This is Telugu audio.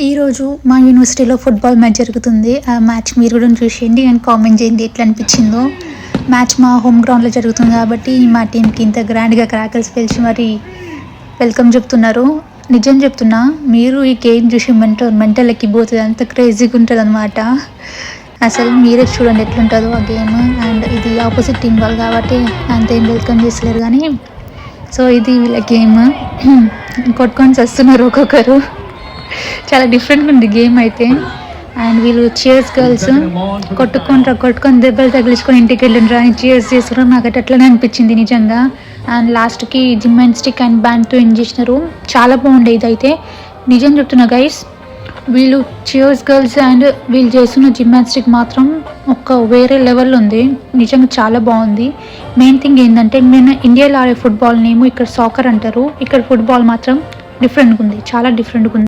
ఈరోజు మా యూనివర్సిటీలో ఫుట్బాల్ మ్యాచ్ జరుగుతుంది. ఆ మ్యాచ్ మీరు కూడా చూసేయండి అండ్ కామెంట్ చేయండి ఎట్లా అనిపించిందో. మ్యాచ్ మా హోమ్ గ్రౌండ్లో జరుగుతుంది కాబట్టి మా టీంకి ఇంత గ్రాండ్గా క్రాకర్స్ పిలిచి మరి వెల్కమ్ చెప్తున్నారు. నిజం చెప్తున్నా, మీరు ఈ గేమ్ చూసి మెంటల్ ఎక్కిపోతుంది, అంత క్రేజీగా ఉంటుంది అనమాట. అసలు మీరే చూడండి ఎట్లుంటుందో ఆ గేమ్. అండ్ ఇది ఆపోజిట్ టీం వాళ్ళు కాబట్టి అంతేం వెల్కమ్ చేసలేరు కానీ, సో ఇది వీళ్ళ గేమ్. కొట్టుకొని వస్తున్నారు ఒక్కొక్కరు. చాలా డిఫరెంట్గా ఉంది గేమ్ అయితే. అండ్ వీళ్ళు చీర్స్ గర్ల్స్ కొట్టుకొని దెబ్బలు తగిలించుకొని ఇంటికి వెళ్ళిండ్రా అని చీర్స్ చేస్తున్నారు. నాకైతే అట్లనే అనిపించింది నిజంగా. అండ్ లాస్ట్కి జిమ్నాస్టిక్ అండ్ బ్యాండ్తో ఏం చేసినారు, చాలా బాగుండే ఇదైతే. నిజం చెప్తున్నా గైస్, వీళ్ళు చీర్స్ గర్ల్స్ అండ్ వీళ్ళు చేస్తున్న జిమ్నాస్టిక్ మాత్రం ఒక వేరే లెవెల్ ఉంది. నిజంగా చాలా బాగుంది. మెయిన్ థింగ్ ఏంటంటే, నేను ఇండియాలో ఆడే ఫుట్బాల్ నేమో ఇక్కడ సాకర్ అంటారు, ఇక్కడ ఫుట్బాల్ మాత్రం డిఫరెంట్గా ఉంది, చాలా డిఫరెంట్గా ఉంది.